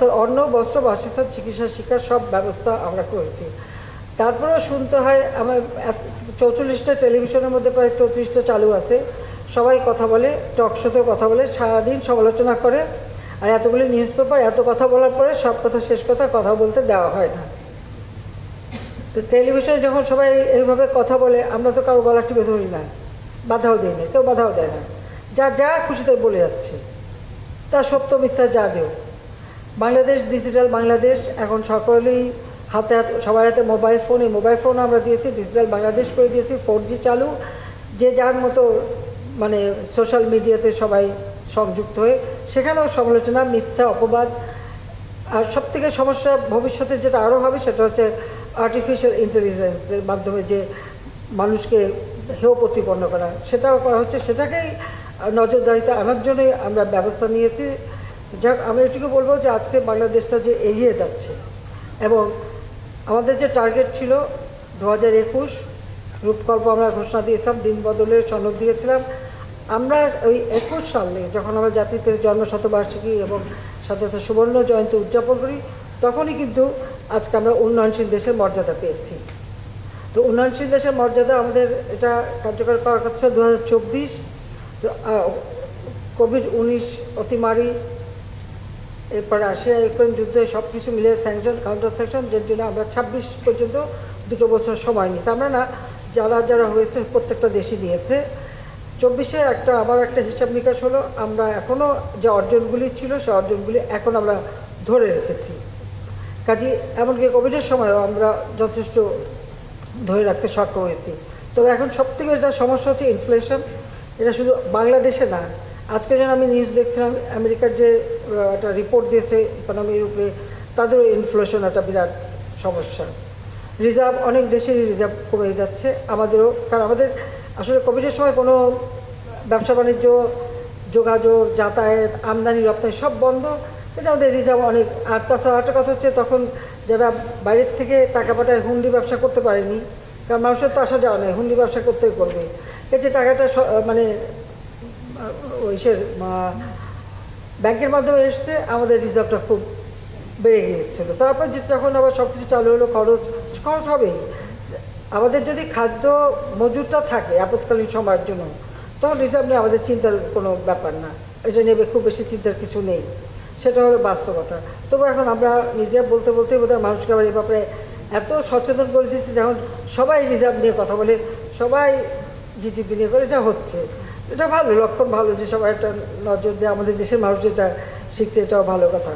অন্ন, বস্ত্র, বাসস্থান, চিকিৎসা, শিক্ষার সব ব্যবস্থা আমরা করেছি। তারপরেও শুনতে হয় আমার 44টা টেলিভিশনের মধ্যে প্রায় 34টা চালু আছে, সবাই কথা বলে, টক শোতেও কথা বলে, সারাদিন সমালোচনা করে, আর এতগুলি নিউজ পেপার এত কথা বলার পরে সব কথা শেষ কথা বলতে দেওয়া হয় না। তো টেলিভিশনে যখন সবাই এইভাবে কথা বলে, আমরা তো কারো গলা টিপে ধরি না, বাধাও দিই না, কেউ বাধাও দেয় না, যা খুশি তাই বলে যাচ্ছে, তা সত্য মিথ্যা যা দেও। বাংলাদেশ ডিজিটাল বাংলাদেশ, এখন সকলেই হাতে সবার হাতে মোবাইল ফোন, এই মোবাইল ফোন আমরা দিয়েছি, ডিজিটাল বাংলাদেশ করে দিয়েছি, 4G চালু, যে যার মতো মানে সোশ্যাল মিডিয়াতে সবাই সংযুক্ত হয়ে, সেখানেও সমালোচনা, মিথ্যা, অপবাদ। আর সবথেকে সমস্যা ভবিষ্যতে যেটা আরও হবে সেটা হচ্ছে আর্টিফিশিয়াল ইন্টেলিজেন্সের মাধ্যমে যে মানুষকে হেয় প্রতিপন্ন করা, সেটাও করা হচ্ছে। সেটাকেই নজরদারিতে আনার জন্যই আমরা ব্যবস্থা নিয়েছি। যাক, আমি এটুকু বলবো যে আজকে বাংলাদেশটা যে এগিয়ে যাচ্ছে, এবং আমাদের যে টার্গেট ছিল 2021 রূপকল্প আমরা ঘোষণা দিয়েছিলাম, দিন বদলের সনদ দিয়েছিলাম। আমরা ওই 21 সালে যখন আমরা জাতির জন্মশতবার্ষিকী এবং স্বাধীনতা সুবর্ণ জয়ন্তী উদযাপন করি, তখনই কিন্তু আজকে আমরা উন্নয়নশীল দেশের মর্যাদা পেয়েছি। তো উন্নয়নশীল দেশের মর্যাদা আমাদের এটা কার্যকর করার কথা ছিল 2024। তো কোভিড-19 অতিমারি, এরপর রাশিয়া ইউক্রেন যুদ্ধে সব কিছু মিলে স্যাংশন, কাউন্টার স্যাংশন, যার জন্য আমরা 26 পর্যন্ত 2 বছর সময় নিয়েছি। আমরা না, যারা হয়েছে প্রত্যেকটা দেশই দিয়েছে। 24-এ আবার একটা হিসাব নিকাশ হলো, আমরা এখনও যে অর্জনগুলি ছিল সে অর্জনগুলি এখন আমরা ধরে রেখেছি। কাজে এমনকি কোভিডের সময়ও আমরা যথেষ্ট ধরে রাখতে সক্ষম হয়েছি। তবে এখন সবথেকে যেটা সমস্যা হচ্ছে ইনফ্লেশন। এটা শুধু বাংলাদেশে না, আজকে যেন আমি নিউজ দেখছিলাম, আমেরিকার যে একটা রিপোর্ট দিয়েছে ইকোনমির উপরে, তাদেরও ইনফ্লেশন একটা বিরাট সমস্যা। রিজার্ভ, অনেক দেশেরই রিজার্ভ কমে যাচ্ছে, আমাদেরও। কারণ আমাদের আসলে কোভিডের সময় কোনো ব্যবসা বাণিজ্য, যোগাযোগ, যাতায়াত, আমদানি রপ্তানি সব বন্ধ, এটা আমাদের রিজার্ভ অনেক। আর তাছাড়া একটা কথা হচ্ছে, তখন যারা বাইরের থেকে টাকা পাঠায় হুন্ডি ব্যবসা করতে পারেনি, কারণ মানুষের তো আসা যাওয়া নেই, হুন্ডি ব্যবসা করতেই করবে। এই যে টাকাটা মানে ওইসের ব্যাংকের মাধ্যমে এসছে, আমাদের রিজার্ভটা খুব বেড়ে গিয়েছিল। তারপর যখন আবার সব কিছু চালু হলো, খরচ হবেই। আমাদের যদি খাদ্য মজুরটা থাকে আপৎকালীন সময়ের জন্য, তখন রিজার্ভ নিয়ে আমাদের চিন্তার কোনো ব্যাপার না, এটা নেবে খুব বেশি চিন্তার কিছু নেই, সেটা হলো বাস্তবতা। তবু এখন আমরা নিজে বলতে বোধহয় মানুষকে আবার এই ব্যাপারে এত সচেতন করে দিচ্ছি, যখন সবাই রিজার্ভ নিয়ে কথা বলে, সবাই জিডিপি নিয়ে করে, এটা হচ্ছে, এটা ভালো লক্ষণ, ভালো যে সবাই একটা নজর দেয়, আমাদের দেশের মানুষ যেটা শিখছে, এটাও ভালো কথা।